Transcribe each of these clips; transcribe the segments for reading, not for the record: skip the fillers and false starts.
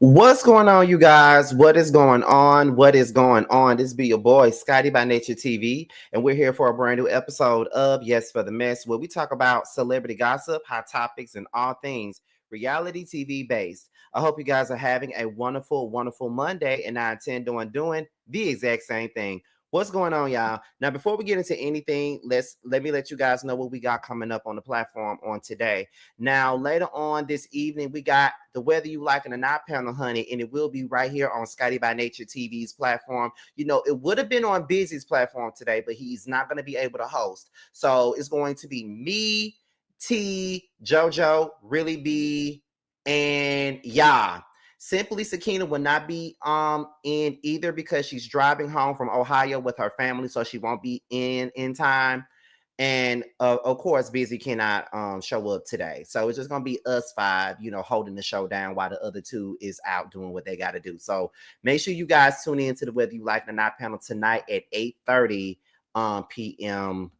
What's going on, you guys? What is going on? What is going on? This be your boy, Scotty by Nature TV, and we're here for a brand new episode of Yes for the Mess, where we talk about celebrity gossip, hot topics, and all things reality TV based. I hope you guys are having a wonderful, wonderful Monday, and I intend on doing the exact same thing. What's going on, y'all? Now, before we get into anything, let me let you guys know what we got coming up on the platform on today. Now, later on this evening, we got the Whether You Like It or Not panel, honey, and it will be right here on Scotty by Nature TV's platform. You know, it would have been on Busy's platform today, but he's not going to be able to host. So it's going to be me, T, JoJo, Really B, and yeah. Simply Sakina will not be in either because she's driving home from Ohio with her family, so she won't be in time. And of course, Busy cannot show up today. So it's just gonna be us five, holding the show down while the other two is out doing what they gotta do. So make sure you guys tune in to the Whether You Like It or Not panel tonight at 8:30 p.m.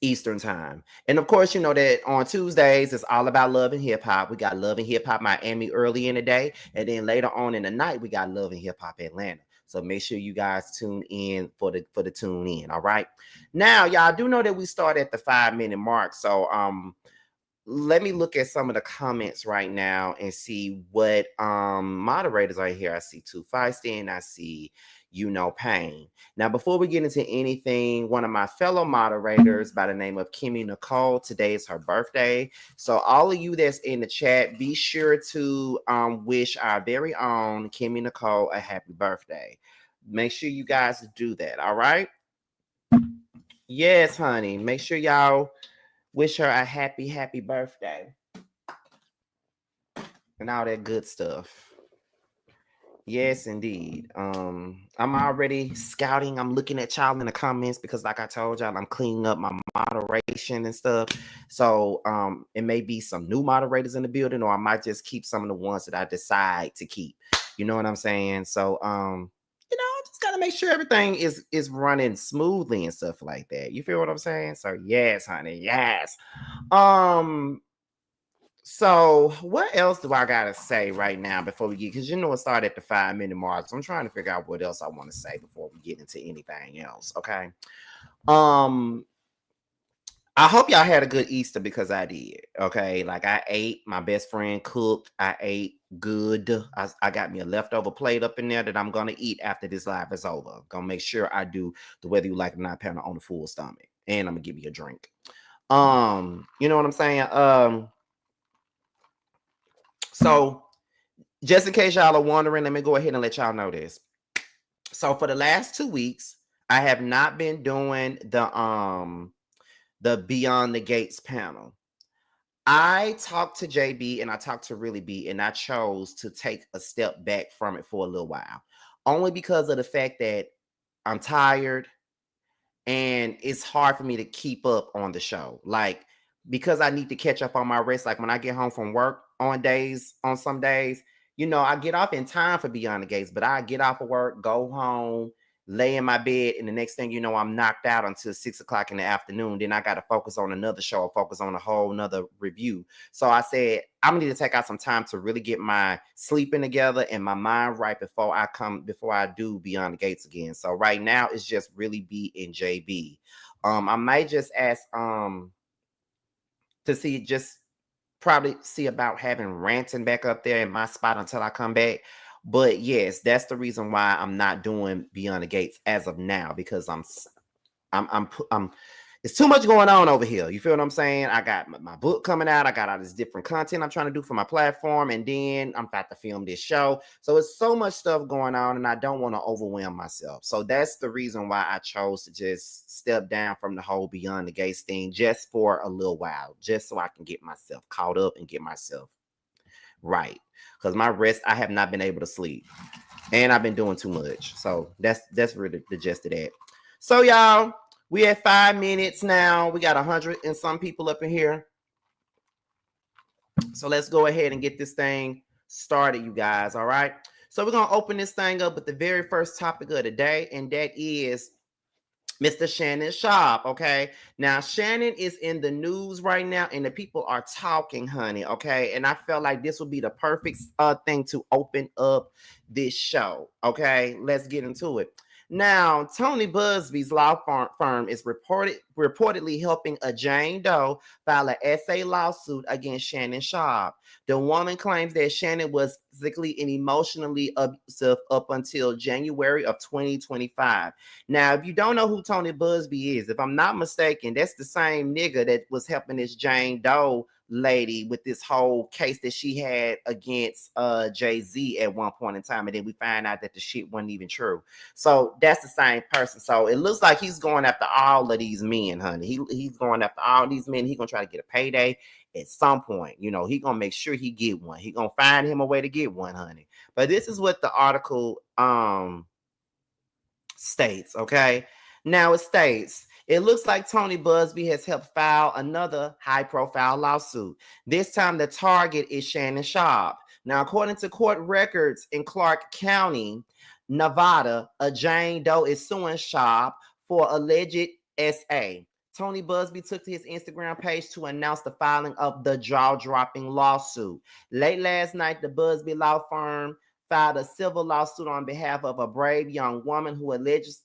Eastern time. And of course, you know that on Tuesdays, it's all about love and hip hop. We got Love and Hip Hop Miami early in the day. And then later on in the night, we got Love and Hip Hop Atlanta. So make sure you guys tune in for the tune in. All right. Now, y'all do know that we start at the 5-minute mark. So let me look at some of the comments right now and see what moderators are here. I see Two Feisty and I see Pain. Now, before we get into anything, one of my fellow moderators by the name of Kimmy Nicole, today is her birthday. So all of you that's in the chat, be sure to wish our very own Kimmy Nicole a happy birthday. Make sure you guys do that, all right? Yes, honey. Make sure y'all wish her a happy birthday. And all that good stuff. Yes, indeed. I'm already scouting. I'm looking at y'all in the comments because, like I told y'all, I'm cleaning up my moderation and stuff. So it may be some new moderators in the building, or I might just keep some of the ones that I decide to keep. You know what I'm saying? So just gotta make sure everything is running smoothly and stuff like that. You feel what I'm saying? So yes, honey, yes. So what else do I gotta say right now before we get, because it started at the 5-minute mark. So I'm trying to figure out what else I want to say before we get into anything else. Okay. I hope y'all had a good Easter because I did. Okay. Like I ate, my best friend cooked, I ate good. I got me a leftover plate up in there that I'm gonna eat after this live is over. Gonna make sure I do the Whether You Like It or Not panel on the full stomach. And I'm gonna give you a drink. You know what I'm saying? So just in case y'all are wondering, let me go ahead and let y'all know this. So for the last 2 weeks, I have not been doing the Beyond the Gates panel. I talked to JB and I talked to Really B, and I chose to take a step back from it for a little while. Only because of the fact that I'm tired and it's hard for me to keep up on the show. Like, because I need to catch up on my rest. Like when I get home from work on some days, I get off in time for Beyond the Gates, but I get off of work, go home, lay in my bed, and the next thing you know, I'm knocked out until 6 o'clock in the afternoon. Then I got to focus on another show or focus on a whole nother review. So I said, I'm gonna need to take out some time to really get my sleeping together and my mind right before I do Beyond the Gates again. So right now it's just Really B and JB. I might just ask to probably see about having Ranting back up there in my spot until I come back. But yes, that's the reason why I'm not doing Beyond the Gates as of now, because I'm it's too much going on over here. You feel what I'm saying? I got my book coming out. I got all this different content I'm trying to do for my platform. And then I'm about to film this show. So it's so much stuff going on and I don't want to overwhelm myself. So that's the reason why I chose to just step down from the whole Beyond the Gates thing just for a little while, just so I can get myself caught up and get myself right. Because my rest, I have not been able to sleep. And I've been doing too much. So that's really the gist of that. So y'all, we at 5 minutes now. We got 100 and some people up in here. So let's go ahead and get this thing started, you guys. All right. So we're going to open this thing up with the very first topic of the day. And that is Mr. Shannon Sharpe, okay? Now, Shannon is in the news right now, and the people are talking, honey, okay? And I felt like this would be the perfect thing to open up this show, okay? Let's get into it. Now, Tony Busby's law firm is reportedly helping a Jane Doe file an SA lawsuit against Shannon Sharpe. The woman claims that Shannon was physically and emotionally abusive up until January of 2025. Now, if you don't know who Tony Busby is, if I'm not mistaken, that's the same nigga that was helping this Jane Doe lady with this whole case that she had against Jay-Z at one point in time, and then we find out that the shit wasn't even true. So that's the same person. So it looks like he's going after all of these men, honey. He's going after all these men. He's gonna try to get a payday at some point. You know, he's gonna make sure he get one. He's gonna find him a way to get one, honey. But this is what the article states, okay? Now it states, it looks like Tony Busby has helped file another high-profile lawsuit. This time the target is Shannon Sharpe. Now, according to court records in Clark County, Nevada, a Jane Doe is suing Sharpe for alleged SA. Tony Busby took to his Instagram page to announce the filing of the jaw-dropping lawsuit. Late last night, the Busby law firm filed a civil lawsuit on behalf of a brave young woman who alleges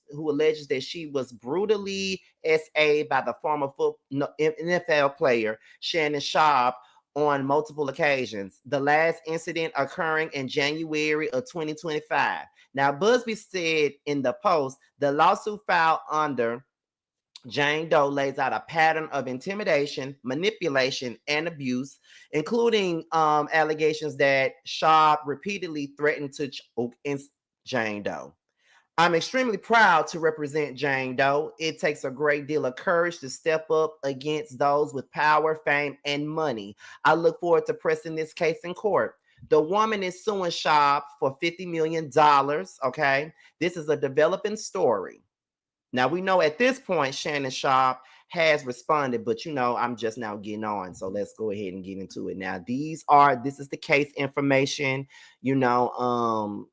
that she was brutally SA'd by the former NFL player Shannon Sharpe on multiple occasions. The last incident occurring in January of 2025. Now, Busby said in the post, the lawsuit filed under Jane Doe lays out a pattern of intimidation, manipulation, and abuse, including allegations that Sharpe repeatedly threatened to choke Jane Doe. I'm extremely proud to represent Jane Doe. It takes a great deal of courage to step up against those with power, fame, and money. I look forward to pressing this case in court. The woman is suing Sharpe for $50 million, okay? This is a developing story. Now, we know at this point, Shannon Sharpe has responded, but you know, I'm just now getting on. So let's go ahead and get into it. Now, this is the case information, you know,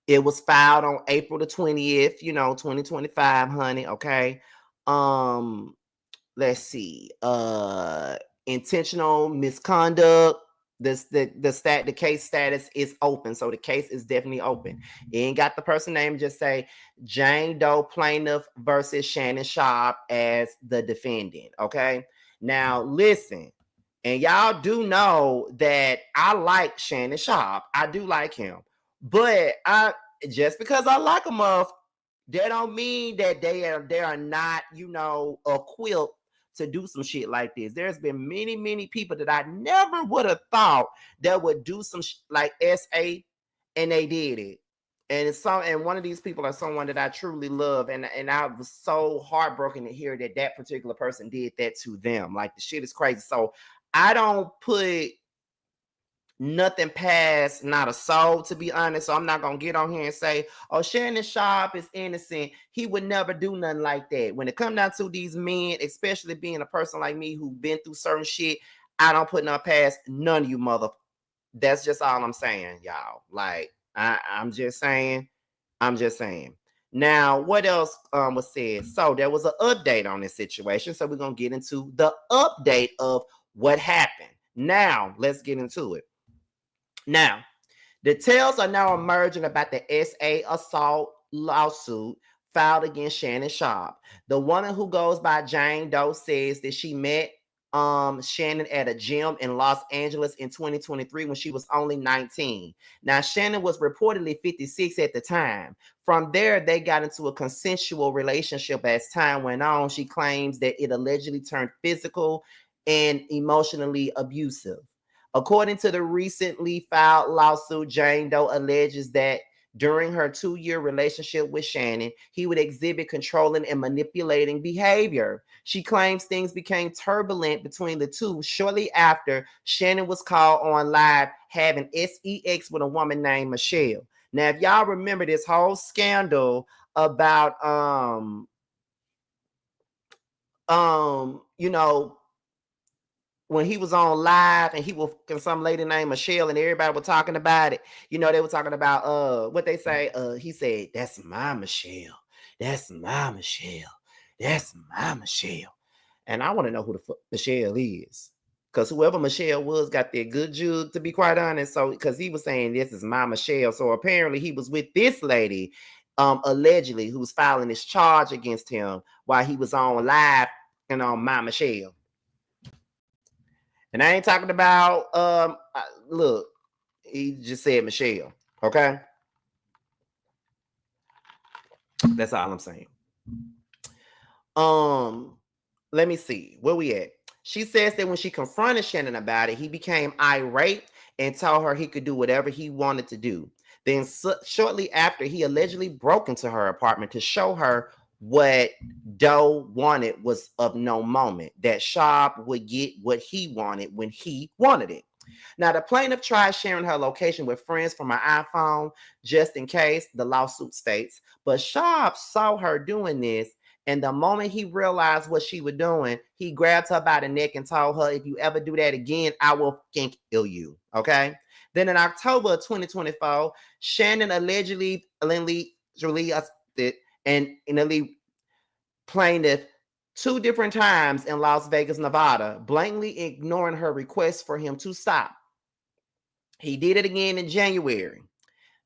it was filed on April the 20th, 2025, honey, okay? Let's see. Intentional misconduct. The case status is open, so the case is definitely open. It ain't got the person name, just say Jane Doe plaintiff versus Shannon Sharpe as the defendant. Okay, now listen, and y'all do know that I like Shannon Sharpe. I do like him, but just because I like him, that don't mean that they are not, equipped to do some shit like this. There's been many people that I never would have thought that would do some like SA, and they did it. And one of these people are someone that I truly love, and I was so heartbroken to hear that particular person did that to them. Like, the shit is crazy. So I don't put nothing past not a soul, to be honest. So I'm not gonna get on here and say, oh, Shannon Sharpe is innocent. He would never do nothing like that. When it comes down to these men, especially being a person like me who's been through certain shit, I don't put nothing past none of you mother. That's just all I'm saying, y'all. Like, I'm just saying. Now, what else was said? So there was an update on this situation. So we're gonna get into the update of what happened. Now, let's get into it. Now, details are now emerging about the SA assault lawsuit filed against Shannon Sharpe. The woman who goes by Jane Doe says that she met Shannon at a gym in Los Angeles in 2023 when she was only 19. Now, Shannon was reportedly 56 at the time. From there, they got into a consensual relationship as time went on. She claims that it allegedly turned physical and emotionally abusive. According to the recently filed lawsuit, Jane Doe alleges that during her 2-year relationship with Shannon, he would exhibit controlling and manipulating behavior. She claims things became turbulent between the two shortly after Shannon was called on live having sex with a woman named Michelle. Now, if y'all remember this whole scandal about when he was on live and he was some lady named Michelle and everybody was talking about it, they were talking about what they say, he said, that's my Michelle. That's my Michelle. That's my Michelle. And I want to know who the fuck Michelle is. Because whoever Michelle was got that good jug, to be quite honest. So, because he was saying, this is my Michelle. So apparently he was with this lady, allegedly, who was filing this charge against him while he was on live and on my Michelle. And I ain't talking about, look, he just said Michelle. Okay. That's all I'm saying. Let me see. Where we at? She says that when she confronted Shannon about it, he became irate and told her he could do whatever he wanted to do. Then shortly after, he allegedly broke into her apartment to show her what Doe wanted was of no moment, that Sharpe would get what he wanted when he wanted it. Now, the plaintiff tried sharing her location with friends from her iPhone just in case, the lawsuit states, but Sharpe saw her doing this, and the moment he realized what she was doing, he grabbed her by the neck and told her, if you ever do that again, I will kill you. Okay? Then in October of 2024, Shannon allegedly and in the plaintiff 2 different times in Las Vegas, Nevada, blatantly ignoring her request for him to stop. He did it again in January.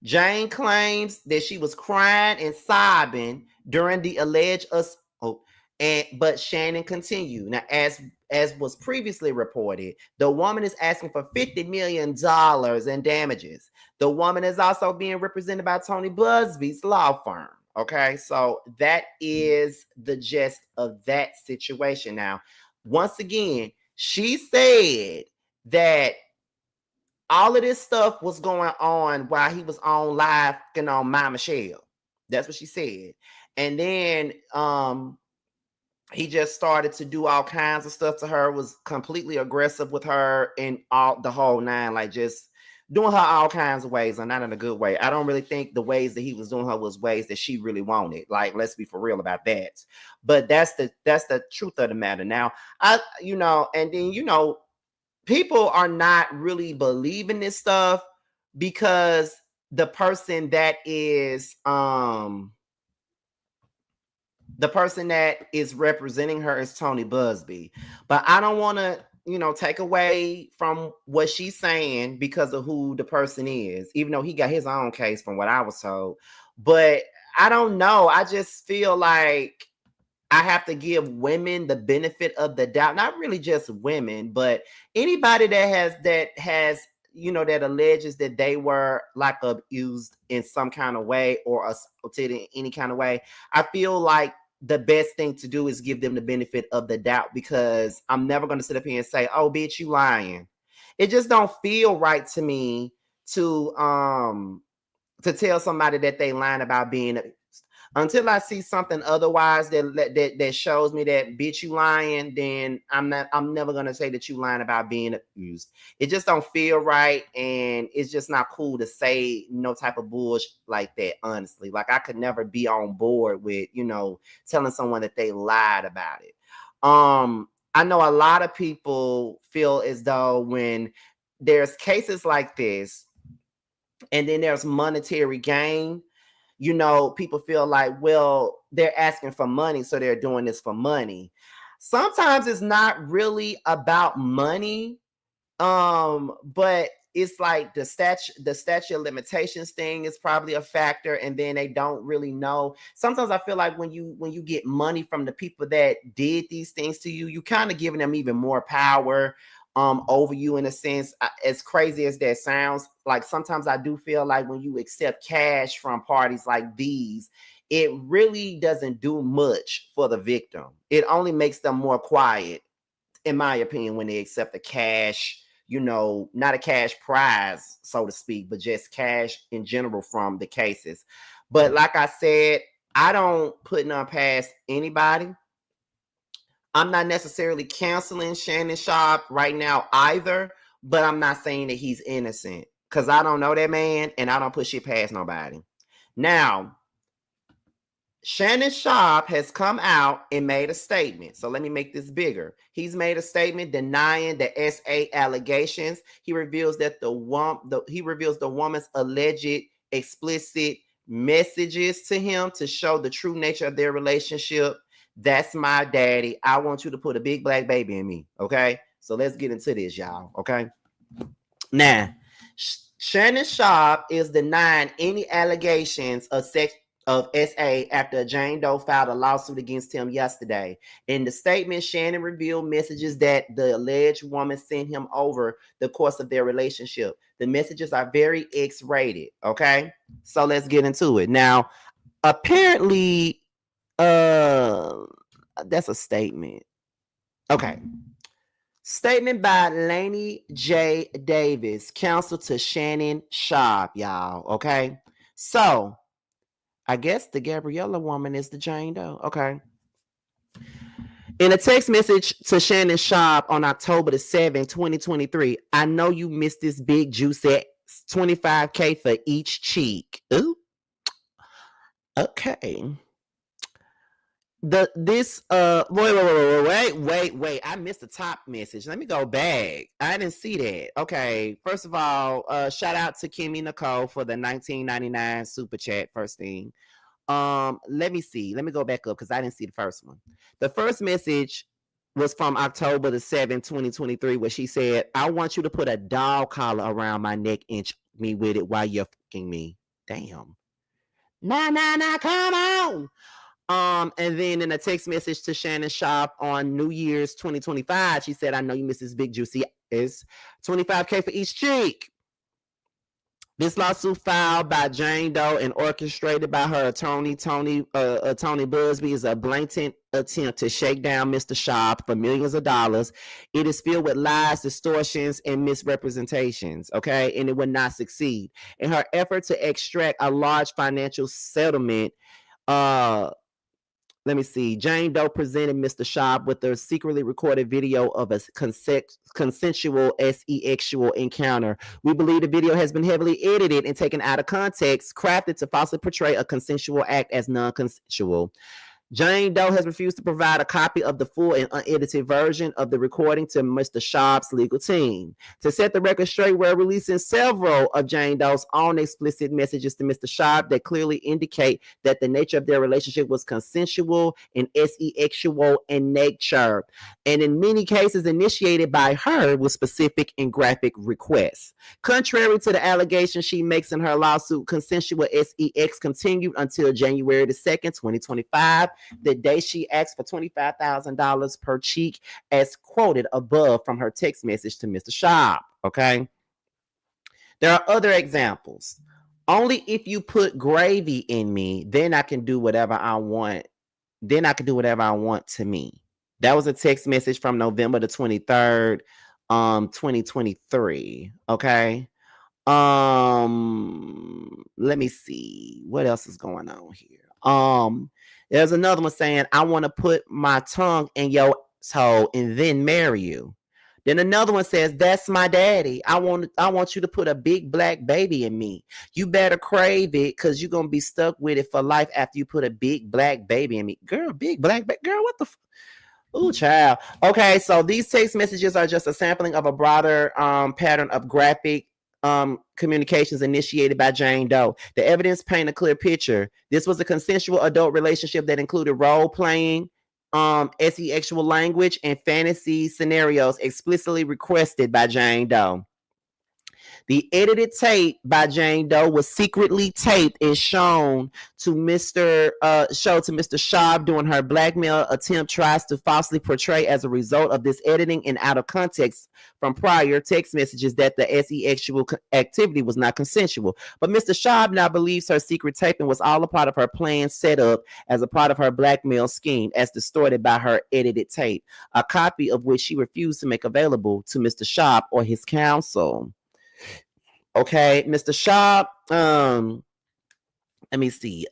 Jane claims that she was crying and sobbing during the alleged assault, but Shannon continued. Now, as was previously reported, the woman is asking for $50 million in damages. The woman is also being represented by Tony Busby's law firm. Okay, so that is the gist of that situation. Now, once again, she said that all of this stuff was going on while he was on live and on My Michelle. That's what she said. And then he just started to do all kinds of stuff to her, was completely aggressive with her and all the whole nine, like just doing her all kinds of ways, and not in a good way. I don't really think the ways that he was doing her was ways that she really wanted. Like, let's be for real about that. But that's the truth of the matter. Now, and then people are not really believing this stuff because the person that is representing her is Tony Busby. But I don't want to, take away from what she's saying because of who the person is, even though he got his own case from what I was told. But I don't know. I just feel like I have to give women the benefit of the doubt. Not really just women, but anybody that that alleges that they were like abused in some kind of way or assaulted in any kind of way. I feel like the best thing to do is give them the benefit of the doubt, because I'm never going to sit up here and say, oh, bitch, you lying. It just don't feel right to me to tell somebody that they lying about being abused. Until I see something otherwise that shows me that, bitch, you lying, then I'm never gonna say that you lying about being abused. It just don't feel right, and it's just not cool to say no type of bullshit like that, honestly. Like, I could never be on board with, telling someone that they lied about it. I know a lot of people feel as though when there's cases like this and then there's monetary gain, people feel like, well, they're asking for money, so they're doing this for money. Sometimes it's not really about money, but it's like the statute of limitations thing is probably a factor, and then they don't really know. Sometimes I feel like when you get money from the people that did these things to you, you kind of giving them even more power over you, in a sense. As crazy as that sounds, like sometimes I do feel like when you accept cash from parties like these, it really doesn't do much for the victim. It only makes them more quiet, in my opinion, when they accept the cash, not a cash prize, so to speak, but just cash in general from the cases. But like I said, I don't put none past anybody. I'm not necessarily canceling Shannon Sharpe right now either, but I'm not saying that he's innocent, because I don't know that man and I don't put shit past nobody. Now, Shannon Sharpe has come out and made a statement. So let me make this bigger. He's made a statement denying the SA allegations. He reveals that the woman's alleged explicit messages to him to show the true nature of their relationship. That's my daddy. I want you to put a big black baby in me. Okay. So let's get into this, y'all. Okay. Now, Shannon Sharpe is denying any allegations of SA after Jane Doe filed a lawsuit against him yesterday. In the statement, Shannon revealed messages that the alleged woman sent him over the course of their relationship. The messages are very X-rated. Okay, so let's get into it. Now, apparently, that's a statement. Okay. Statement by Lainey J. Davis, counsel to Shannon Sharpe, y'all. Okay. So, I guess the Gabriella woman is the Jane Doe. Okay. In a text message to Shannon Sharpe on October the 7th, 2023, I know you missed this big juicy $25K for each cheek. Ooh. Okay. Wait, I missed the top message. Let me go back. I didn't see that. Okay, first of all, shout out to Kimmy Nicole for the $19.99 super chat. First thing, let me see. Let me go back up because I didn't see the first one. The first message was from October the 7th, 2023, where she said, I want you to put a dog collar around my neck and choke me with it while you're fucking me. Damn. Nah, come on. And then in a text message to Shannon Sharpe on New Year's 2025, she said, I know you miss this big juicy is $25K for each cheek. This lawsuit filed by Jane Doe and orchestrated by her attorney, Tony Busby, is a blatant attempt to shake down Mr. Sharpe for millions of dollars. It is filled with lies, distortions, and misrepresentations, okay? And it will not succeed. In her effort to extract a large financial settlement, let me see. Jane Doe presented Mr. Sharpe with a secretly recorded video of a consensual sexual encounter. We believe the video has been heavily edited and taken out of context, crafted to falsely portray a consensual act as non-consensual. Jane Doe has refused to provide a copy of the full and unedited version of the recording to Mr. Sharpe's legal team. To set the record straight, we're releasing several of Jane Doe's own explicit messages to Mr. Sharpe that clearly indicate that the nature of their relationship was consensual and sexual in nature, and in many cases initiated by her with specific and graphic requests. Contrary to the allegations she makes in her lawsuit, consensual sex continued until January the 2nd, 2025, the day she asked for $25,000 per cheek, as quoted above from her text message to Mr. Sharpe. Okay. There are other examples. Only if you put gravy in me, then I can do whatever I want. Then I can do whatever I want to me. That was a text message from November the 23rd, 2023. Okay. Let me see what else is going on here. There's another one saying, I want to put my tongue in your asshole and then marry you. Then another one says, that's my daddy. I want you to put a big black baby in me. You better crave it because you're going to be stuck with it for life after you put a big black baby in me. Girl, big black baby. Girl, what the Ooh, child. Okay, so these text messages are just a sampling of a broader pattern of graphic communications initiated by Jane Doe. The evidence paint a clear picture. This was a consensual adult relationship that included role playing, sexual language, and fantasy scenarios explicitly requested by Jane Doe. The edited tape by Jane Doe was secretly taped and shown to Mr. Sharpe during her blackmail attempt tries to falsely portray as a result of this editing and out of context from prior text messages that the sexual activity was not consensual. But Mr. Sharpe now believes her secret taping was all a part of her plan set up as a part of her blackmail scheme, as distorted by her edited tape, a copy of which she refused to make available to Mr. Sharpe or his counsel. Okay, Mr. Sharpe, let me see,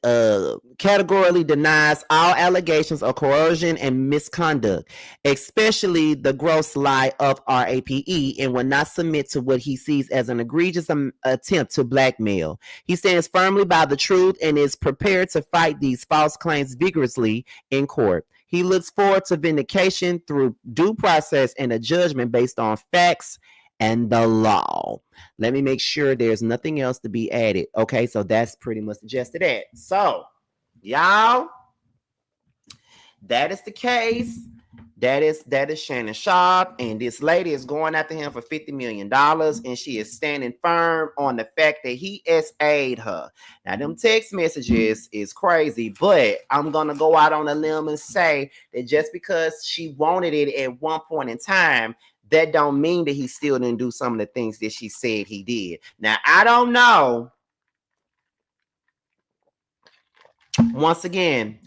categorically denies all allegations of coercion and misconduct, especially the gross lie of RAPE, and will not submit to what he sees as an egregious attempt to blackmail. He stands firmly by the truth and is prepared to fight these false claims vigorously in court. He looks forward to vindication through due process and a judgment based on facts and the law. Let me make sure there's nothing else to be added. Okay, so that's pretty much the gist of that. So, y'all, that is the case. That is Shannon Sharpe, and this lady is going after him for $50 million, and she is standing firm on the fact that he SA'd her. Now, them text messages is crazy, but I'm gonna go out on a limb and say that just because she wanted it at one point in time, that don't mean that he still didn't do some of the things that she said he did. Now, I don't know. Once again,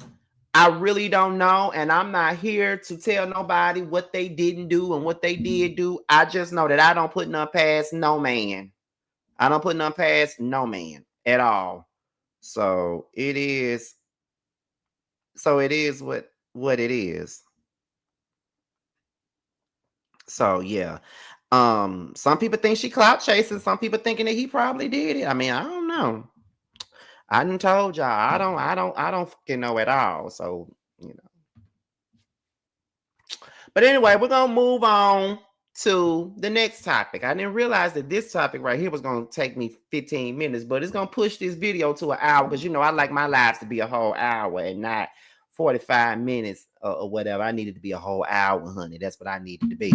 I really don't know, and I'm not here to tell nobody what they didn't do and what they did do. I just know that I don't put none past no man. I don't put none past no man at all. So it is. So it is what it is. So yeah. Some people think she clout chasing. Some people thinking that he probably did it. I mean, I don't know. I done told y'all. I don't fucking know at all. So you know. But anyway, we're going to move on to the next topic. I didn't realize that this topic right here was going to take me 15 minutes, but it's going to push this video to an hour because, you know, I like my lives to be a whole hour and not 45 minutes or whatever. I needed to be a whole hour, honey. That's what I needed to be.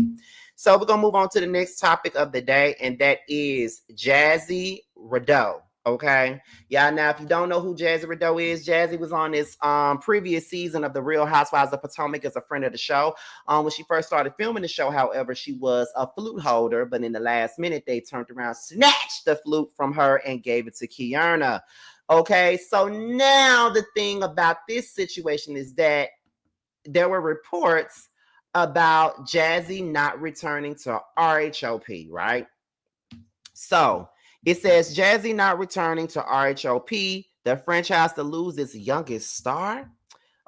So we're going to move on to the next topic of the day, and that is Jassi Rideaux. Okay. Yeah. Now, if you don't know who Jassi Rideaux is, Jassi was on this previous season of The Real Housewives of Potomac as a friend of the show. When she first started filming the show, however, she was a flute holder, but in the last minute, they turned around, snatched the flute from her, and gave it to Kiana. Okay. So now the thing about this situation is that there were reports about Jassi not returning to RHOP, right? So it says Jassi not returning to RHOP, the franchise to lose its youngest star.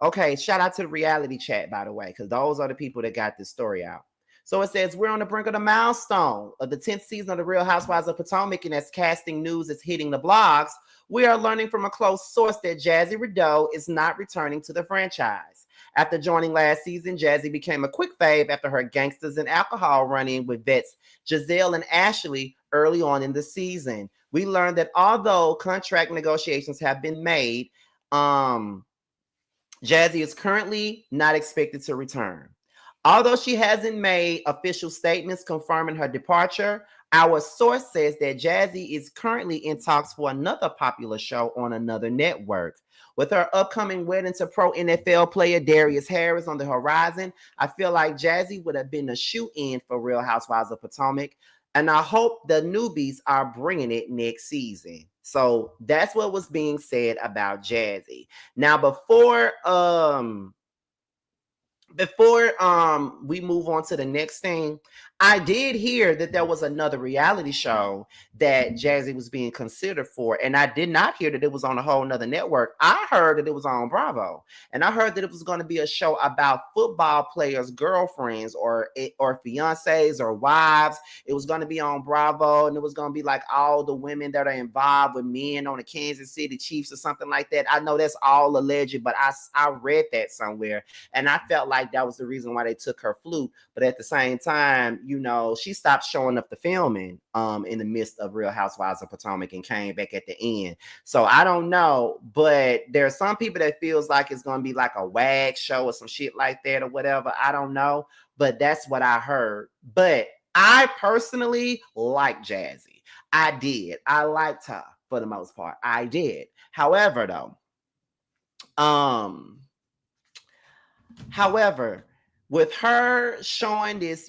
Okay, shout out to the reality chat, by the way, because those are the people that got this story out. So it says, we're on the brink of the milestone of the 10th season of The Real Housewives of Potomac, and as casting news is hitting the blogs, we are learning from a close source that Jassi Rideaux is not returning to the franchise. After joining last season, Jassi became a quick fave after her gangsters and alcohol run-in with vets Giselle and Ashley early on in the season. We learned that although contract negotiations have been made, Jassi is currently not expected to return. Although she hasn't made official statements confirming her departure, our source says that Jassi is currently in talks for another popular show on another network. With her upcoming wedding to pro NFL player Darius Harris on the horizon, I feel like Jassi would have been a shoe-in for Real Housewives of Potomac, and I hope the newbies are bringing it next season. So that's what was being said about Jassi. Now, before we move on to the next thing, I did hear that there was another reality show that Jassi was being considered for, and I did not hear that it was on a whole nother network. I heard that it was on Bravo, and I heard that it was going to be a show about football players' girlfriends or fiancés or wives. It was going to be on Bravo, and it was going to be like all the women that are involved with men on the Kansas City Chiefs or something like that. I know that's all alleged, but I read that somewhere, and I felt like that was the reason why they took her flute. But at the same time, you know, she stopped showing up to filming in the midst of Real Housewives of Potomac and came back at the end. So I don't know, but there are some people that feels like it's going to be like a WAG show or some shit like that or whatever. I don't know, but that's what I heard. But I personally like Jassi. I did. I liked her for the most part. I did. However, with her showing this,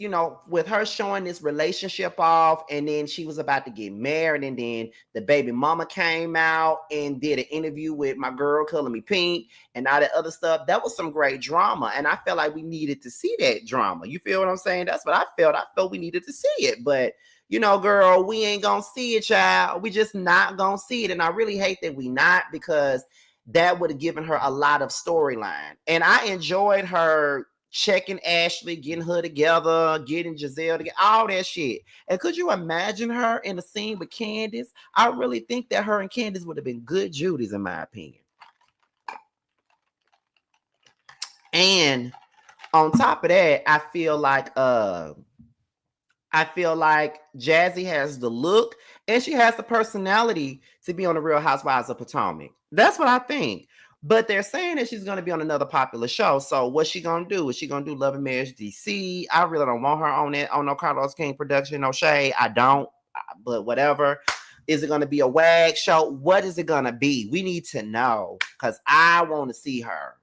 relationship off, and then she was about to get married, and then the baby mama came out and did an interview with my girl Color Me Pink and all that other stuff. That was some great drama, and I felt like we needed to see that drama. You feel what I'm saying? That's what I felt. I felt we needed to see it, but girl, we ain't gonna see it, child. We just not gonna see it, and I really hate that we not, because that would have given her a lot of storyline. And I enjoyed her checking Ashley, getting her together, getting Giselle together, all that shit. And could you imagine her in a scene with Candace? I really think that her and Candace would have been good Judies, in my opinion. And on top of that, I feel like I feel like Jassi has the look and she has the personality to be on the Real Housewives of Potomac. That's what I think. But they're saying that she's going to be on another popular show. So what's she going to do? Is she going to do Love and Marriage DC? I really don't want her on it. On no Carlos King production, no shade. I don't. But whatever. Is it going to be a WAG show? What is it going to be? We need to know because I want to see her.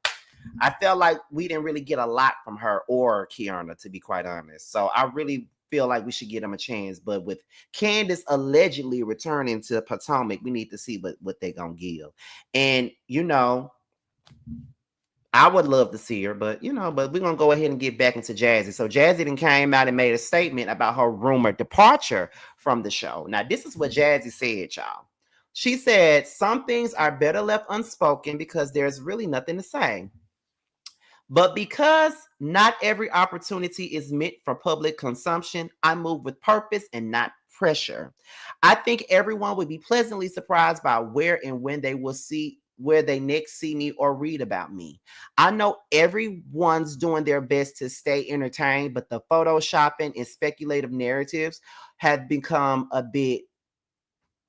I felt like we didn't really get a lot from her or Kiana, to be quite honest. So I really feel like we should give them a chance. But with Candace allegedly returning to Potomac, we need to see what they're going to give. And, you know, I would love to see her, but, you know, but we're going to go ahead and get back into Jassi. So Jassi then came out and made a statement about her rumored departure from the show. Now, this is what Jassi said, y'all. She said, some things are better left unspoken because there's really nothing to say. But because not every opportunity is meant for public consumption, I move with purpose and not pressure. I think everyone would be pleasantly surprised by where and when they will see where they next see me or read about me. I know everyone's doing their best to stay entertained, but the photoshopping and speculative narratives have become a bit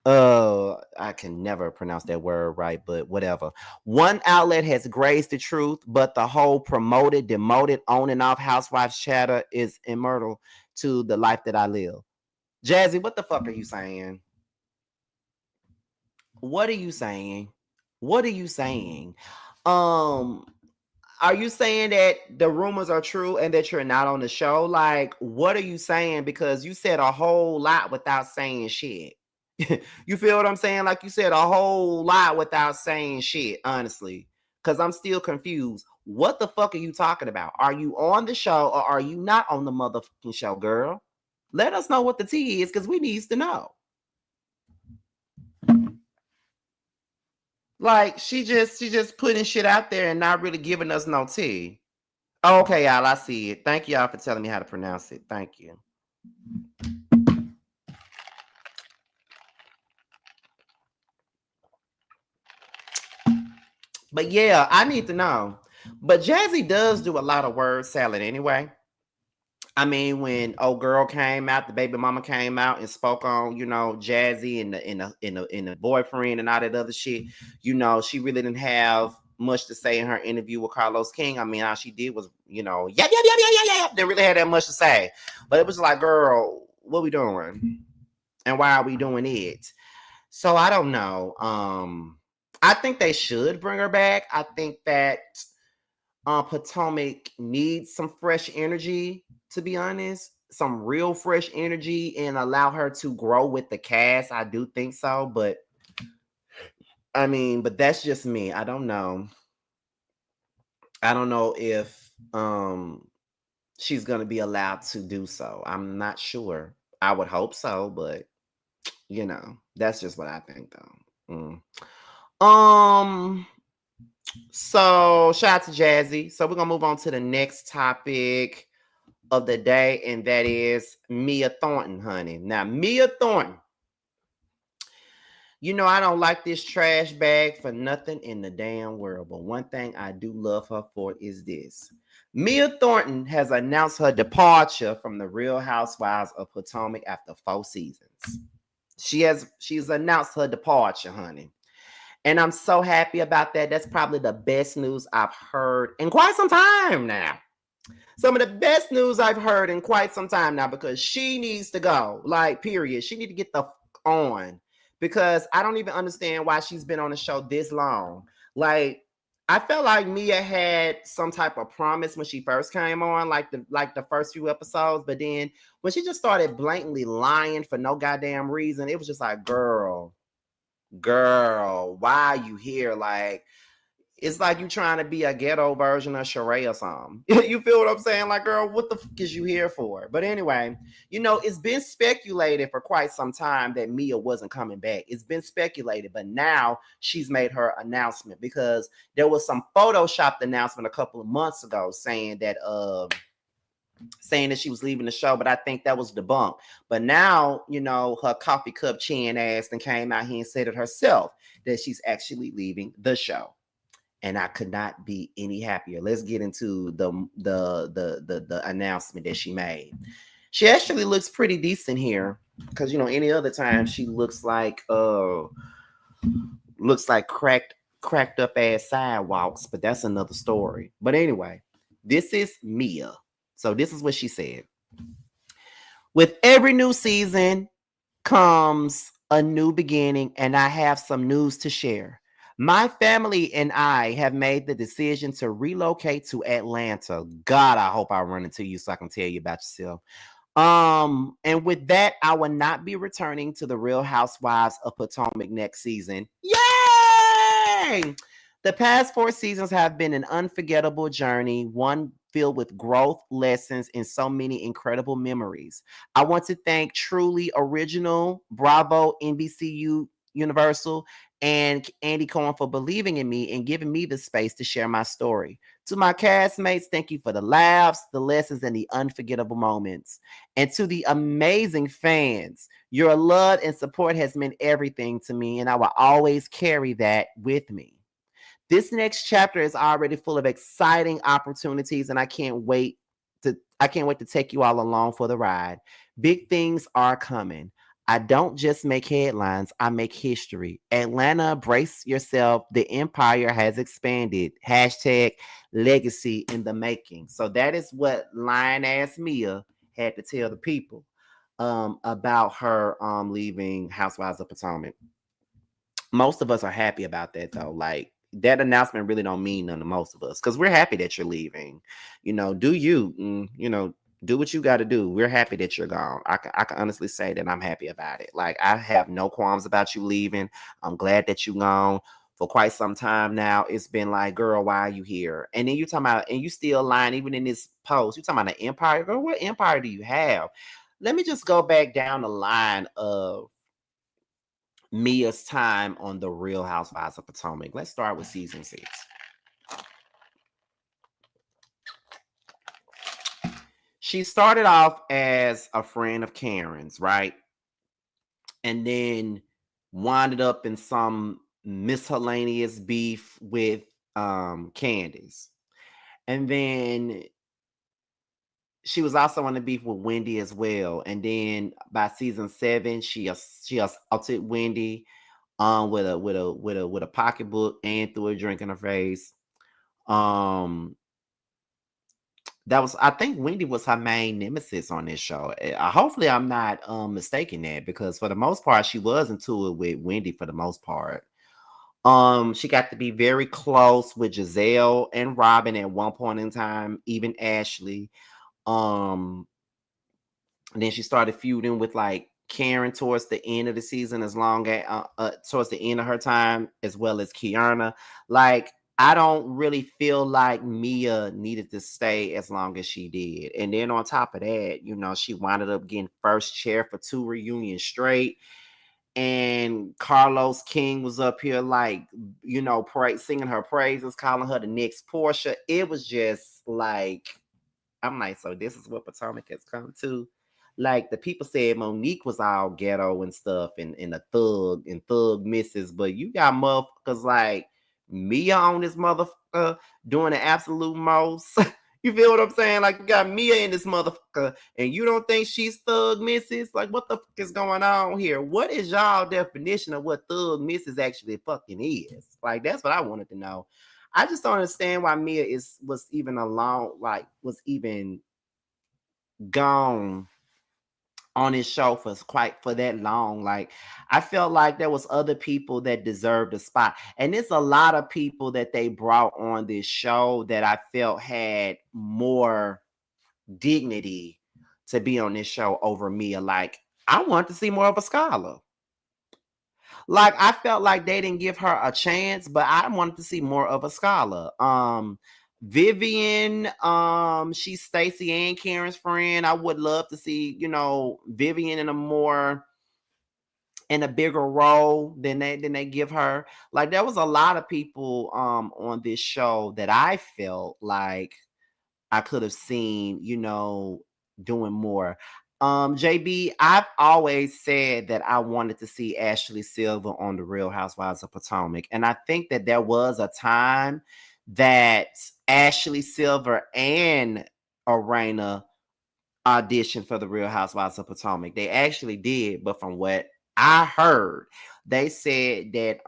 I can never pronounce that word right, but whatever. One outlet has grazed the truth, but the whole promoted, demoted, on and off housewives chatter is immortal to the life that I live. Jassi, what the fuck are you saying? What are you saying? What are you saying? Are you saying that the rumors are true and that you're not on the show? Like, what are you saying? Because you said a whole lot without saying shit. You feel what I'm saying? Like you said a whole lot without saying shit, honestly. Because I'm still confused. What the fuck are you talking about? Are you on the show or are you not on the motherfucking show, girl? Let us know what the tea is because we needs to know. Like she just putting shit out there and not really giving us no tea. Okay, y'all, I see it. Thank y'all for telling me how to pronounce it. Thank you. But yeah, I need to know. But Jassi does do a lot of word salad anyway. I mean, when old girl came out, the baby mama came out and spoke on, you know, Jassi and the boyfriend and all that other shit. You know, she really didn't have much to say in her interview with Carlos King. I mean, all she did was, you know, yeah. Didn't really have that much to say. But it was like, girl, what we doing? And why are we doing it? So I don't know. I think they should bring her back. I think that Potomac needs some fresh energy, to be honest, some real fresh energy and allow her to grow with the cast. I do think so, but I mean, but that's just me. I don't know. I don't know if she's going to be allowed to do so. I'm not sure. I would hope so, but you know, that's just what I think though. So shout out to Jassi. So we're gonna move on to the next topic of the day, and that is Mia Thornton, honey. Now, Mia Thornton, you know I don't like this trash bag for nothing in the damn world, but one thing I do love her for is this. Mia Thornton has announced her departure from the Real Housewives of Potomac after 4 seasons. She's announced her departure, honey. And I'm so happy about that. That's probably the best news I've heard in quite some time now. Some of the best news I've heard in quite some time now because she needs to go. Like, period. She need to get the on because I don't even understand why she's been on the show this long. Like, I felt like Mia had some type of promise when she first came on, like the first few episodes, but then when she just started blatantly lying for no goddamn reason, it was just like, girl, why are you here? Like, it's like you trying to be a ghetto version of Sheree or something. You feel what I'm saying? Like, girl, what the fuck is you here for? But anyway, you know, it's been speculated for quite some time that Mia wasn't coming back. It's been speculated, but now she's made her announcement because there was some photoshopped announcement a couple of months ago saying that she was leaving the show, but I think that was debunked. But now, you know, her coffee cup chin ass and came out here and said it herself that she's actually leaving the show. And I could not be any happier. Let's get into the announcement that she made. She actually looks pretty decent here. Because any other time she looks like cracked up ass sidewalks, but that's another story. But anyway, this is Mia. So this is what she said. With every new season comes a new beginning, and I have some news to share. My family and I have made the decision to relocate to Atlanta. God, I hope I run into you so I can tell you about yourself. And with that, I will not be returning to the Real Housewives of Potomac next season. Yay! The past 4 seasons have been an unforgettable journey, one filled with growth, lessons, and so many incredible memories. I want to thank Truly Original, Bravo, NBCU Universal, and Andy Cohen for believing in me and giving me the space to share my story. To my castmates, thank you for the laughs, the lessons, and the unforgettable moments. And to the amazing fans, your love and support has meant everything to me, and I will always carry that with me. This next chapter is already full of exciting opportunities, and I can't wait to take you all along for the ride. Big things are coming. I don't just make headlines, I make history. Atlanta, brace yourself. The empire has expanded. Hashtag legacy in the making. So that is what Lion Ass Mia had to tell the people about her leaving Housewives of Potomac. Most of us are happy about that though. Like that announcement really don't mean nothing to most of us because we're happy that you're leaving. Do you? Do what you got to do. We're happy that you're gone. I can honestly say that I'm happy about it. Like I have no qualms about you leaving. I'm glad that you gone. For quite some time now, it's been like, girl, why are you here? And then you talking about, and you still lying even in this post. You talking about an empire, girl? What empire do you have? Let me just go back down the line of Mia's time on the Real Housewives of Potomac. Let's start with season 6. She started off as a friend of Karen's, right? And then winded up in some miscellaneous beef with Candace. And then she was also on the beef with Wendy as well. And then by season 7, she assaulted Wendy with a pocketbook and threw a drink in her face. That was, I think Wendy was her main nemesis on this show. Hopefully I'm not mistaken that, because for the most part she was into it with Wendy for the most part. She got to be very close with Giselle and Robin at one point in time, even Ashley. And then she started feuding with like Karen towards the end of the season, as long as towards the end of her time, as well as Kiana. Like, I don't really feel like Mia needed to stay as long as she did. And then on top of that, she wound up getting first chair for 2 reunions straight. And Carlos King was up here like, singing her praises, calling her the next Porsha. It was just like, I'm like, so this is what Potomac has come to. Like, the people said Monique was all ghetto and stuff, and a thug misses, but you got motherfuckers like Mia on this motherfucker doing the absolute most. You feel what I'm saying? Like, you got Mia in this motherfucker, and you don't think she's thug misses? Like, what the fuck is going on here? What is y'all definition of what thug misses actually fucking is? Like, that's what I wanted to know. I just don't understand why Mia was even alone, like was even gone on his show for that long. Like, I felt like there was other people that deserved a spot, and it's a lot of people that they brought on this show that I felt had more dignity to be on this show over Mia. Like, I want to see more of a scholar. Like, I felt like they didn't give her a chance, but I wanted to see more of a scholar. Vivian, she's Stacey and Karen's friend. I would love to see, Vivian in a bigger role than they give her. Like, there was a lot of people on this show that I felt like I could have seen, doing more. JB, I've always said that I wanted to see Ashley Silver on the Real Housewives of Potomac. And I think that there was a time that Ashley Silver and Arena audition for the Real Housewives of Potomac. They actually did, but from what I heard, they said that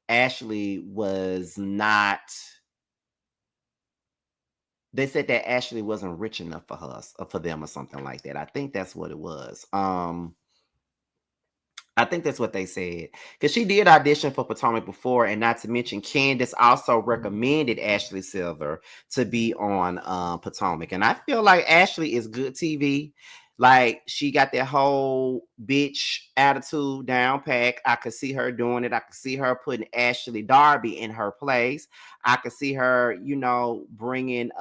Ashley was not. They said that Ashley wasn't rich enough for her, for them, or something like that. I think that's what it was. I think that's what they said. Because she did audition for Potomac before, and not to mention Candace also recommended Ashley Silver to be on Potomac. And I feel like Ashley is good TV. Like, she got that whole bitch attitude down pack. I could see her doing it. I could see her putting Ashley Darby in her place. I could see her, bringing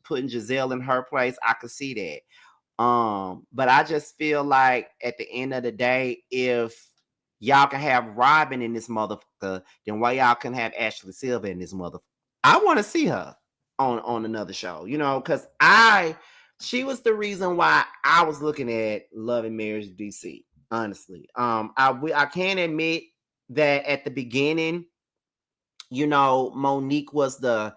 putting Giselle in her place. I could see that. But I just feel like at the end of the day, if y'all can have Robin in this motherfucker, then why y'all can have Ashley Silver in this motherfucker? I want to see her on another show, because she was the reason why I was looking at Love and Marriage DC. Honestly, I can admit that at the beginning, Monique was the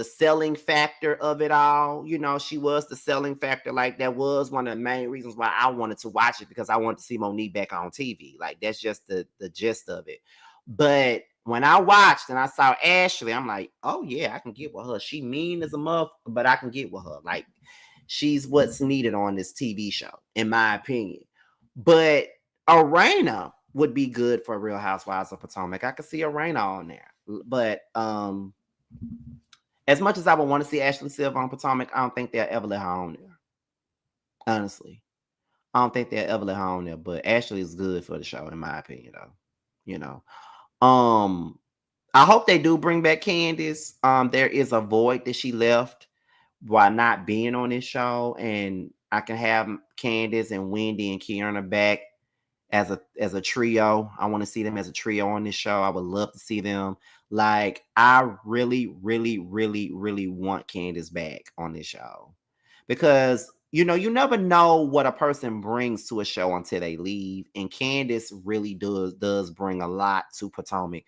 selling factor of it all. She was the selling factor. Like, that was one of the main reasons why I wanted to watch it, because I wanted to see Monique back on TV. Like, that's just the gist of it. But when I watched and I saw Ashley, I'm like, oh yeah, I can get with her. She mean as a muff, but I can get with her. Like, she's what's needed on this TV show, in my opinion. But Arena would be good for Real Housewives of Potomac. I could see Arena on there. But as much as I would want to see Ashley Silver on Potomac, I don't think they'll ever let her on there. Honestly, I don't think they'll ever let her on there. But Ashley is good for the show, in my opinion, though. I hope they do bring back Candace. There is a void that she left while not being on this show, and I can have Candace and Wendy and Kiana back as a trio. I want to see them as a trio on this show. I would love to see them. Like, I really, really, really, really want Candace back on this show, because you never know what a person brings to a show until they leave, and Candace really does bring a lot to Potomac.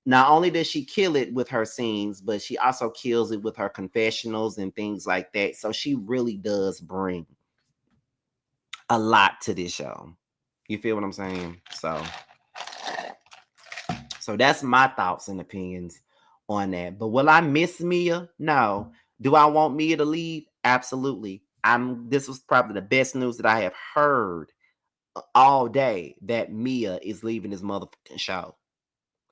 Not only does she kill it with her scenes, but she also kills it with her confessionals and things like that. So she really does bring a lot to this show. You feel what I'm saying? So that's my thoughts and opinions on that. But will I miss Mia? No. Do I want Mia to leave? Absolutely. This was probably the best news that I have heard all day, that Mia is leaving this motherfucking show.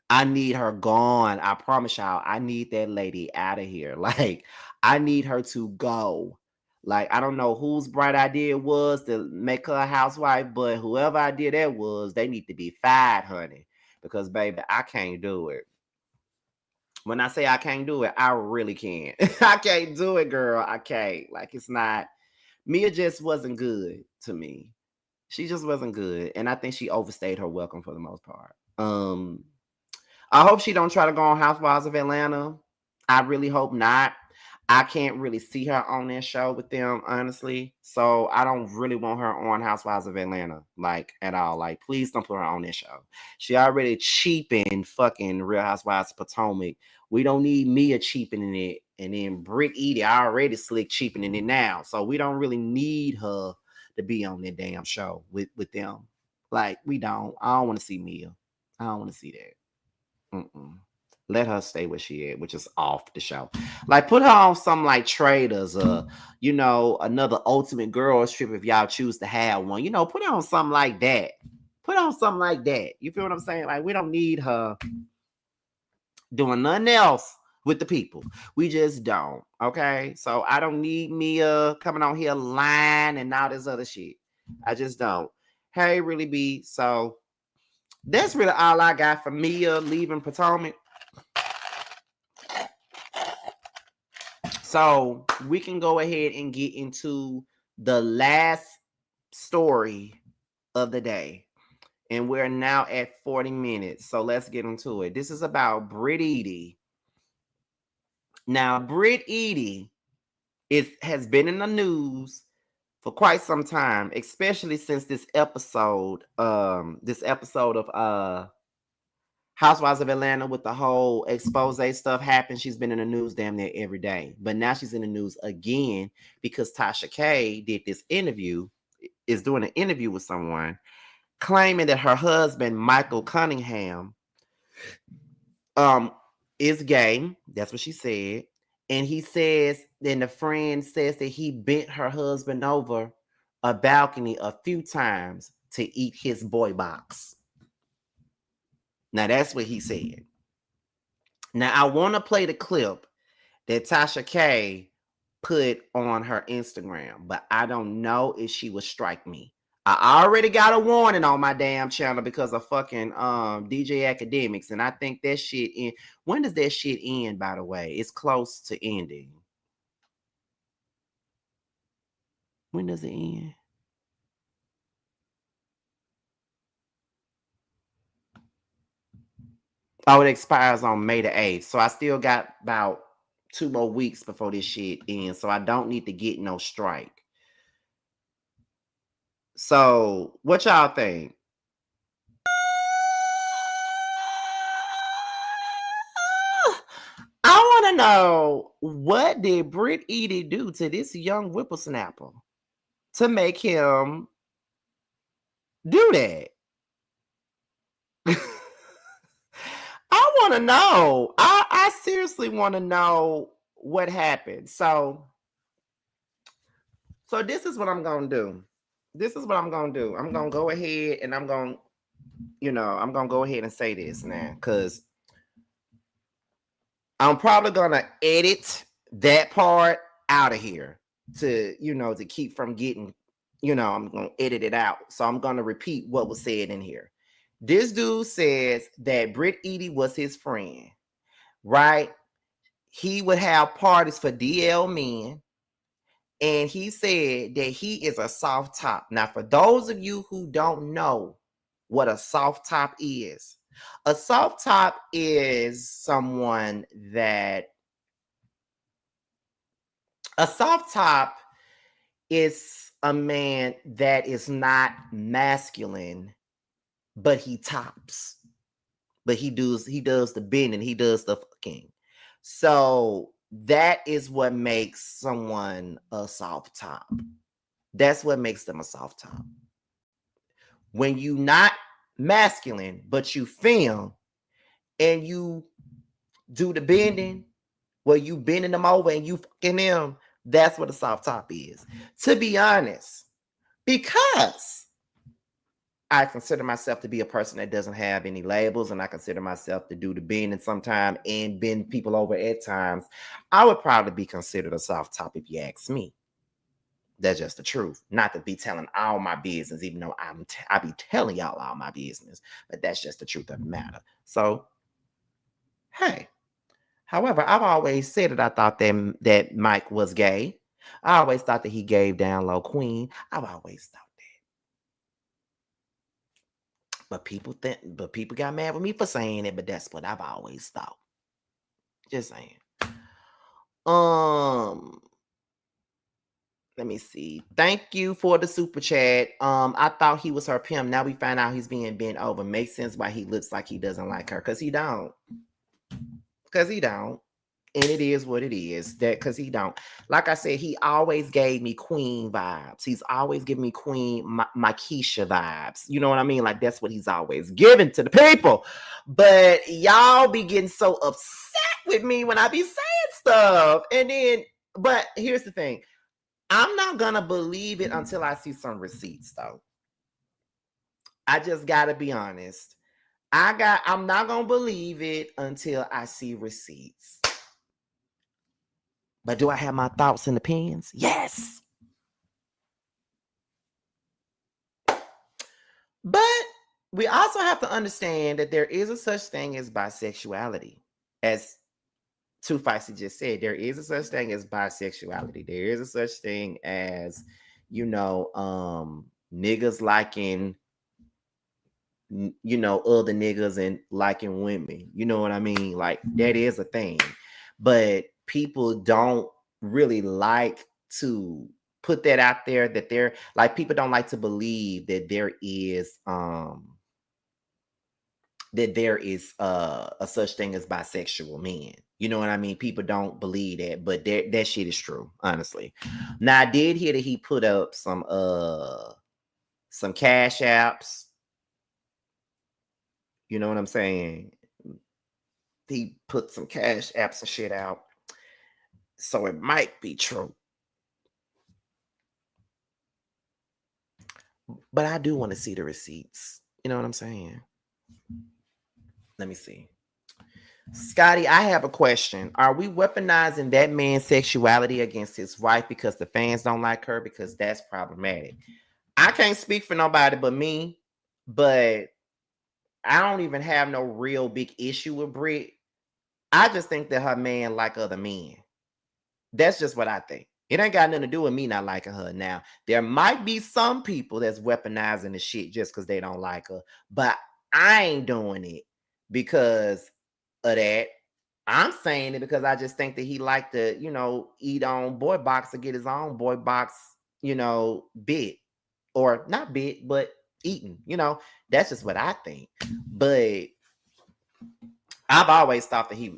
I need her gone. I promise y'all, I need that lady out of here. Like, I need her to go. Like, I don't know whose bright idea it was to make her a housewife, but whoever idea that was, they need to be fired, honey. Because, baby, I can't do it. When I say I can't do it, I really can't. I can't do it, girl. I can't. Like, it's not. Mia just wasn't good to me. She just wasn't good. And I think she overstayed her welcome for the most part. I hope she don't try to go on Housewives of Atlanta. I really hope not. I can't really see her on that show with them, honestly. So I don't really want her on Housewives of Atlanta, like, at all. Like, please don't put her on this show. She already cheapened fucking Real Housewives of Potomac. We don't need Mia cheapening it. And then Brit Eady already slick cheapening it now. So we don't really need her to be on that damn show with them. Like, we don't. I don't want to see Mia. I don't want to see that. Let her stay where she at, which is off the show. Like, put her on something like Traders, another Ultimate Girls Trip if y'all choose to have one. Put her on something like that. Put on something like that. You feel what I'm saying? Like, we don't need her doing nothing else with the people. We just don't. Okay? So I don't need Mia coming on here lying and all this other shit. I just don't. Hey, really be. So that's really all I got for Mia leaving Potomac. So we can go ahead and get into the last story of the day. And we're now at 40 minutes. So let's get into it. This is about Brit Eady. Now, Brit Eady has been in the news for quite some time, especially since this episode of Housewives of Atlanta with the whole expose stuff happened. She's been in the news damn near every day. But now she's in the news again because Tasha K did this interview, is doing an interview with someone, claiming that her husband, Michael Cunningham, is gay. That's what she said. And he says, then the friend says that he bent her husband over a balcony a few times to eat his boy box. Now, that's what he said. Now, I want to play the clip that Tasha K put on her Instagram, but I don't know if she will strike me. I already got a warning on my damn channel because of fucking DJ Academics, and I think that shit end. When does that shit end, by the way? It's close to ending. When does it end? Oh, it expires on May the 8th. So I still got about 2 more weeks before this shit ends. So I don't need to get no strike. So what y'all think? I want to know, what did Brit Eady do to this young whippersnapper to make him do that? I want to know. I seriously want to know what happened. So this is what I'm going to do. This is what I'm going to do. I'm going to go ahead and I'm going to go ahead and say this now, because I'm probably going to edit that part out of here to, to keep from getting, I'm going to edit it out. So I'm going to repeat what was said in here. This dude says that Brit Eady was his friend, right? He would have parties for DL men. And he said that he is a soft top. Now, for those of you who don't know what a soft top is someone that a soft top is a man that is not masculine, but he tops. But he does the bending, he does the fucking. So that is what makes someone a soft top. That's what makes them a soft top. When you not masculine, but you femme, and you do the bending, where you bending them over and you fucking them, that's what a soft top is. To be honest, because I consider myself to be a person that doesn't have any labels, and I consider myself to do the bending sometime and bend people over at times, I would probably be considered a soft top if you ask me. That's just the truth. Not to be telling all my business, even though I be telling y'all all my business, but that's just the truth of the matter. So, hey. However, I've always said that I thought that Mike was gay. I always thought that he gave down low queen. I've always thought that. But people got mad with me for saying it, but that's what I've always thought. Just saying. Let me see. Thank you for the super chat. I thought he was her pimp. Now we find out he's being bent over. Makes sense why he looks like he doesn't like her. Because he don't. And it is what it is. That because he don't. Like I said, he always gave me queen vibes. He's always giving me queen Makisha vibes. You know what I mean? Like that's what he's always giving to the people. But y'all be getting so upset with me when I be saying stuff. And then, but here's the thing. I'm not gonna believe it until I see some receipts, though. I just gotta be honest. I'm not gonna believe it until I see receipts. But do I have my thoughts and opinions? Yes. But we also have to understand that there is a such thing as bisexuality. As Too Feisty just said, there is a such thing as bisexuality. There is a such thing as, niggas liking, other niggas and liking women. You know what I mean? Like that is a thing. But people don't really like to put that out there, that they're like, people don't like to believe that there is that there is a such thing as bisexual men. You know what I mean? People don't believe that, but that shit is true, honestly. Now I did hear that he put up some cash apps. You know what I'm saying? He put some cash apps and shit out. So it might be true. But I do want to see the receipts. You know what I'm saying? Let me see. Scotty, I have a question. Are we weaponizing that man's sexuality against his wife because the fans don't like her? Because that's problematic. I can't speak for nobody but me, but I don't even have no real big issue with Brit. I just think that her man like other men. That's just what I think. It ain't got nothing to do with me not liking her. Now, there might be some people that's weaponizing the shit just because they don't like her, but I ain't doing it because of that. I'm saying it because I just think that he like to, eat on boy box or get his own boy box, bit or not bit, but eaten. That's just what I think. But I've always thought that he,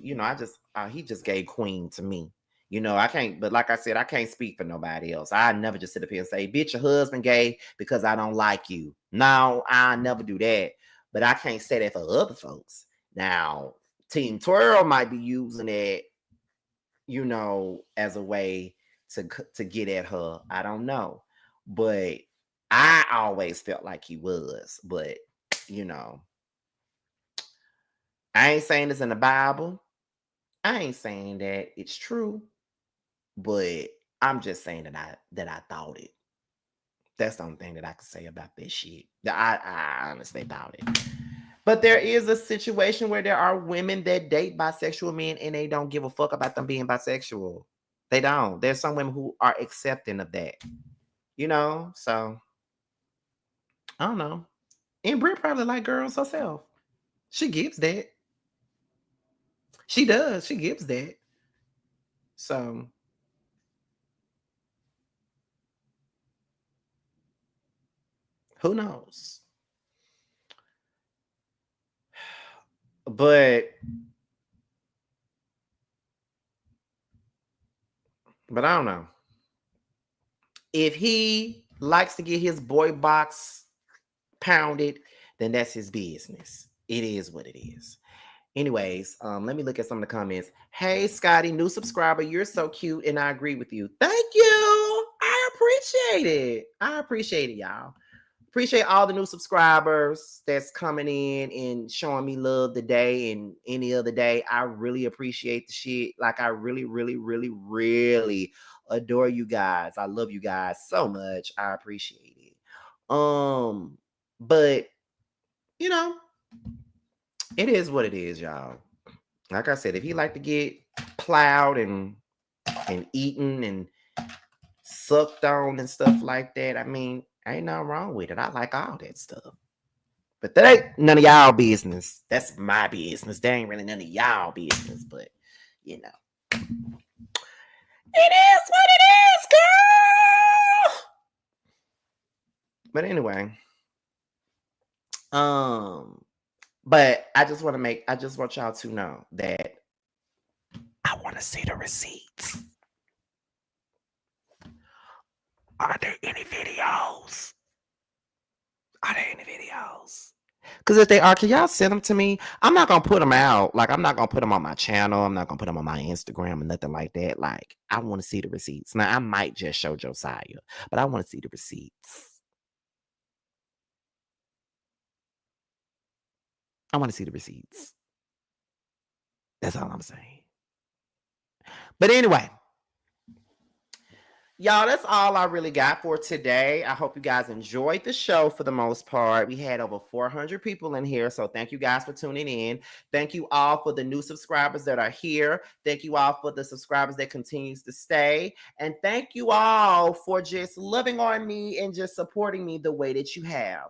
he just gave queen to me. I can't, but like I said, I can't speak for nobody else. I never just sit up here and say, bitch, your husband gay because I don't like you. No, I never do that. But I can't say that for other folks. Now, Team Twirl might be using it, as a way to get at her. I don't know. But I always felt like he was. But, I ain't saying this in the Bible. I ain't saying that it's true. But I'm just saying that I thought it. That's the only thing that I can say about this shit. I honestly thought it. But there is a situation where there are women that date bisexual men and they don't give a fuck about them being bisexual. They don't. There's some women who are accepting of that. So I don't know. And Brit probably like girls herself. She gives that. She does. She gives that. So who knows? But I don't know. If he likes to get his boy box pounded, then that's his business. It is what it is. Anyways, let me look at some of the comments. Hey, Scotty, new subscriber. You're so cute, and I agree with you. Thank you. I appreciate it. I appreciate it, y'all. Appreciate all the new subscribers that's coming in and showing me love today and any other day. I really appreciate the shit. Like, I really, really, really, really adore you guys. I love you guys so much. I appreciate it. But it is what it is, y'all. Like I said, if he like to get plowed and eaten and sucked on and stuff like that, I mean, ain't nothing wrong with it. I like all that stuff. But that ain't none of y'all business. That's my business. That ain't really none of y'all business. But, it is what it is, girl. But anyway. But I just want y'all to know that I want to see the receipts. Are there any videos? Because if they are, can y'all send them to me? I'm not going to put them out. Like, I'm not going to put them on my channel. I'm not going to put them on my Instagram or nothing like that. Like, I want to see the receipts. Now, I might just show Josiah, but I want to see the receipts. I want to see the receipts. That's all I'm saying. But anyway, y'all, that's all I really got for today. I hope you guys enjoyed the show for the most part. We had over 400 people in here, so thank you guys for tuning in. Thank you all for the new subscribers that are here. Thank you all for the subscribers that continues to stay. And thank you all for just loving on me and just supporting me the way that you have.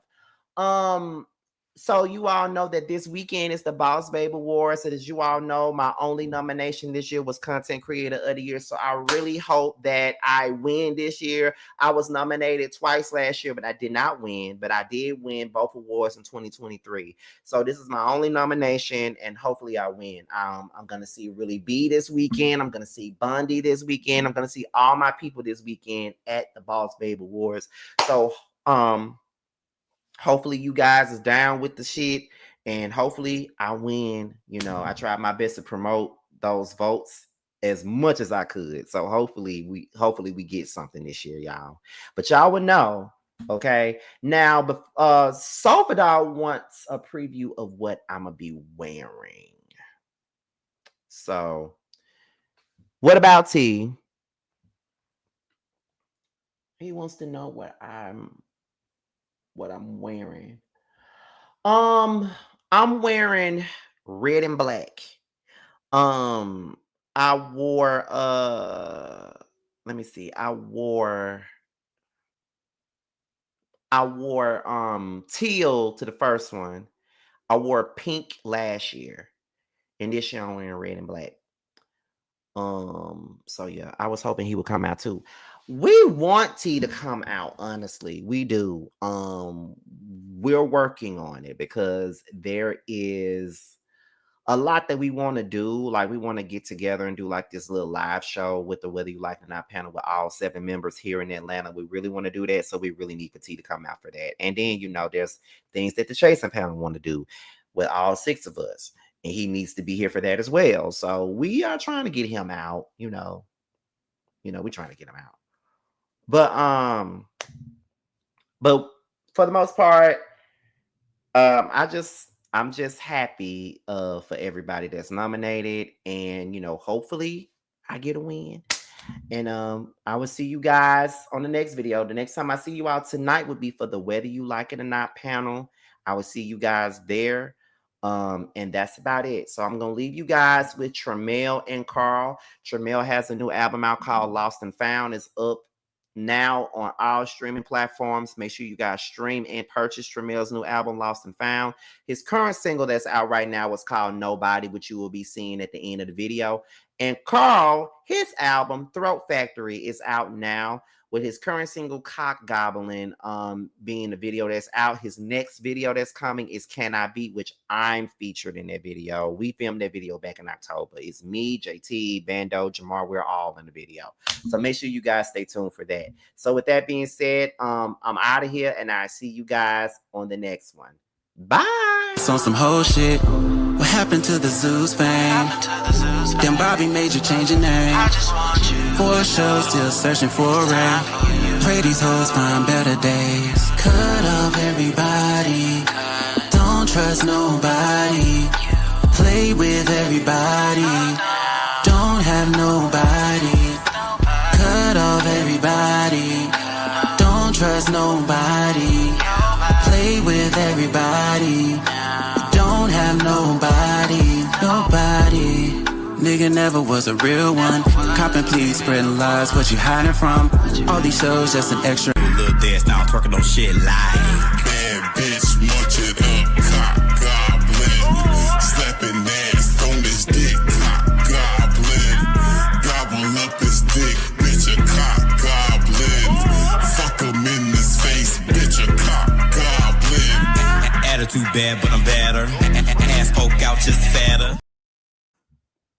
So you all know that this weekend is the Boss Babe Awards. And as you all know, my only nomination this year was Content Creator of the Year. So I really hope that I win this year. I was nominated twice last year, but I did not win. But I did win both awards in 2023. So this is my only nomination, and hopefully I win. I'm going to see Really B this weekend. I'm going to see Bundy this weekend. I'm going to see all my people this weekend at the Boss Babe Awards. So, hopefully you guys is down with the shit, and hopefully I win. You know, I tried my best to promote those votes as much as I could. So hopefully we get something this year, y'all. But y'all would know, okay? Now, Sofa Doll wants a preview of what I'm gonna be wearing. So, what about T? He wants to know what I'm wearing. I'm wearing red and black. I wore let me see. I wore teal to the first one. I wore pink last year. And this year I'm wearing red and black. So yeah, I was hoping he would come out too. We want T to come out, honestly. We do. We're working on it because there is a lot that we want to do. Like, we want to get together and do like this little live show with the Whether You Like It or Not panel with all 7 members here in Atlanta. We really want to do that. So we really need for T to come out for that. And then, you know, there's things that the Chasing panel want to do with all 6 of us. And he needs to be here for that as well. So we are trying to get him out, you know, we're trying to get him out. But for the most part, I'm just happy for everybody that's nominated, and you know, hopefully I get a win. And I will see you guys on the next video. The next time I see you out tonight would be for the Whether You Like It or Not panel. I will see you guys there. And that's about it. So I'm gonna leave you guys with Tremel and Carl. Tremel has a new album out called Lost and Found. It's up now on all streaming platforms. Make sure you guys stream and purchase Tremel's new album, Lost and Found. His current single that's out right now is called Nobody, which you will be seeing at the end of the video. And Carl, his album, Throat Factory, is out now, with his current single, Cock Goblin, being the video that's out. His next video that's coming is Can I Beat, which I'm featured in that video. We filmed that video back in October. It's me, JT, Bando, Jamar. We're all in the video. So make sure you guys stay tuned for that. So with that being said, I'm out of here, and I see you guys on the next one. Bye. It's on some whole shit. What happened to the Zeus fame? Then Bobby made you change your name. For a show, still searching for a ring. Pray these hoes find better days. Cut off everybody. Don't trust nobody. Play with everybody. Don't have nobody. Cut off everybody. Don't trust nobody. Play with everybody. Don't have nobody. Nobody. Nigga never was a real one. Copping, please, spreading lies. What you hiding from? All these shows just an extra. Little dance now, twerking on shit live. Bad bitch, munch it up, cock goblin. Slapping ass on this dick, cock goblin. Gobble up this dick, bitch, a cock goblin. Fuck him in his face, bitch, a cock goblin. Attitude bad, but I'm better. Ass poke out just fatter.